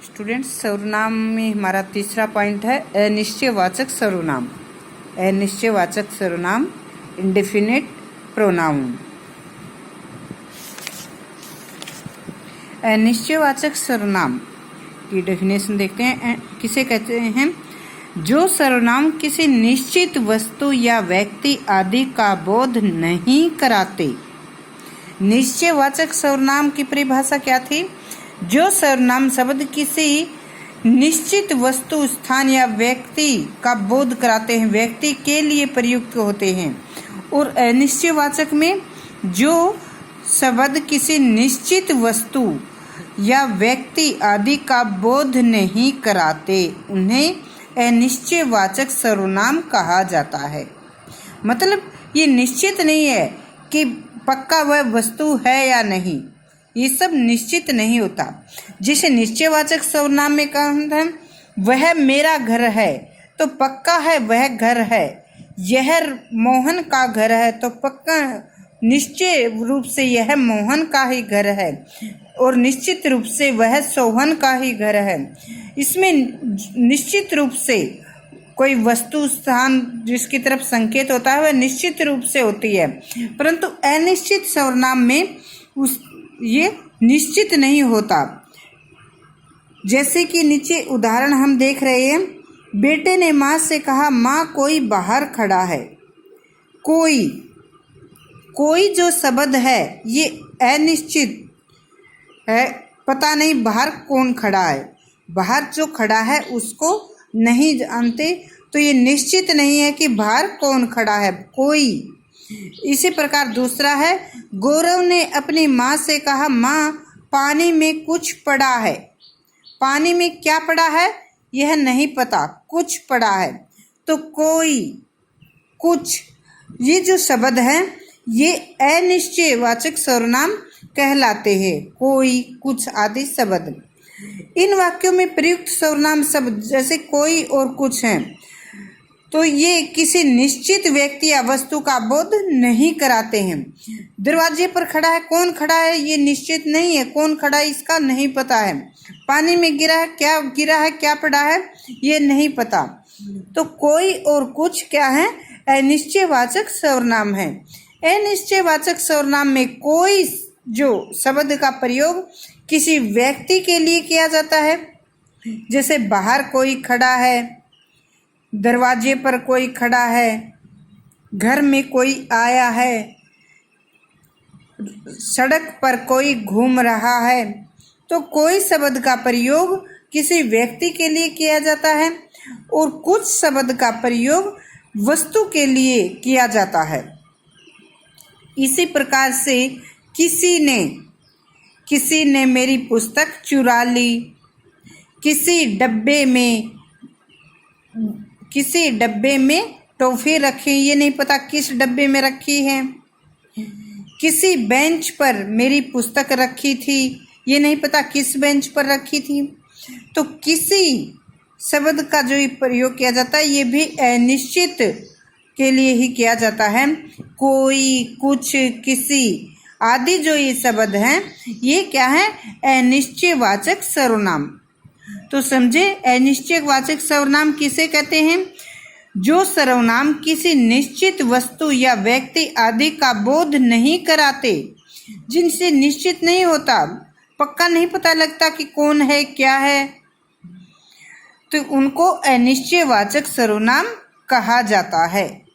Students, सर्वनाम में हमारा तीसरा पॉइंट है अनिश्चयवाचक सर्वनाम। अनिश्चयवाचक सर्वनाम, इंडेफिनिट प्रोनाउन। अनिश्चयवाचक सर्वनाम की डेफिनेशन देखते हैं। किसे कहते हैं? जो सर्वनाम किसी निश्चित वस्तु या व्यक्ति आदि का बोध नहीं कराते। निश्चयवाचक सर्वनाम की परिभाषा क्या थी? जो सर्वनाम शब्द किसी निश्चित वस्तु, स्थान या व्यक्ति का बोध कराते हैं, व्यक्ति के लिए प्रयुक्त होते हैं। और अनिश्चयवाचक में जो शब्द किसी निश्चित वस्तु या व्यक्ति आदि का बोध नहीं कराते, उन्हें अनिश्चयवाचक सर्वनाम कहा जाता है। मतलब ये निश्चित नहीं है कि पक्का वह वस्तु है या नहीं, ये सब निश्चित नहीं होता। जिसे निश्चयवाचक सर्वनाम में कहा है वह मेरा घर है, तो पक्का है वह घर है। यह मोहन का घर है, तो पक्का निश्चय रूप से यह मोहन का ही घर है, और निश्चित रूप से वह सोहन का ही घर है। इसमें निश्चित रूप से कोई वस्तु, स्थान जिसकी तरफ संकेत होता है वह निश्चित रूप से होती है, परंतु अनिश्चित सर्वनाम में ये निश्चित नहीं होता। जैसे कि नीचे उदाहरण हम देख रहे हैं। बेटे ने माँ से कहा, माँ कोई बाहर खड़ा है। कोई जो शब्द है ये अनिश्चित है, पता नहीं बाहर कौन खड़ा है। बाहर जो खड़ा है उसको नहीं जानते, तो ये निश्चित नहीं है कि बाहर कौन खड़ा है। कोई। इसी प्रकार दूसरा है, गौरव ने अपनी माँ से कहा, माँ पानी में कुछ पड़ा है। पानी में क्या पड़ा है यह नहीं पता, कुछ पड़ा है। तो कोई, कुछ, ये जो शब्द हैं ये अनिश्चयवाचक सर्वनाम कहलाते हैं। कोई, कुछ आदि शब्द। इन वाक्यों में प्रयुक्त सर्वनाम शब्द जैसे कोई और कुछ हैं, तो ये किसी निश्चित व्यक्ति या वस्तु का बोध नहीं कराते हैं। दरवाजे पर खड़ा है, कौन खड़ा है ये निश्चित नहीं है, कौन खड़ा है इसका नहीं पता है। पानी में गिरा है, क्या पड़ा है ये नहीं पता। तो कोई और कुछ क्या है? अनिश्चयवाचक सर्वनाम है। अनिश्चयवाचक सर्वनाम में कोई जो शब्द का प्रयोग किसी व्यक्ति के लिए किया जाता है, जैसे बाहर कोई खड़ा है, दरवाजे पर कोई खड़ा है, घर में कोई आया है, सड़क पर कोई घूम रहा है। तो कोई शब्द का प्रयोग किसी व्यक्ति के लिए किया जाता है और कुछ शब्द का प्रयोग वस्तु के लिए किया जाता है। इसी प्रकार से किसी ने मेरी पुस्तक चुरा ली। किसी डब्बे में टॉफी रखी, ये नहीं पता किस डब्बे में रखी है। किसी बेंच पर मेरी पुस्तक रखी थी, ये नहीं पता किस बेंच पर रखी थी। तो किसी शब्द का जो प्रयोग किया जाता है ये भी अनिश्चित के लिए ही किया जाता है। कोई, कुछ, किसी आदि जो ये शब्द हैं ये क्या है? अनिश्चयवाचक सर्वनाम। तो समझे, अनिश्चयवाचक सर्वनाम किसे कहते हैं? जो सर्वनाम किसी निश्चित वस्तु या व्यक्ति आदि का बोध नहीं कराते, जिनसे निश्चित नहीं होता, पक्का नहीं पता लगता कि कौन है क्या है, तो उनको अनिश्चयवाचक सर्वनाम कहा जाता है।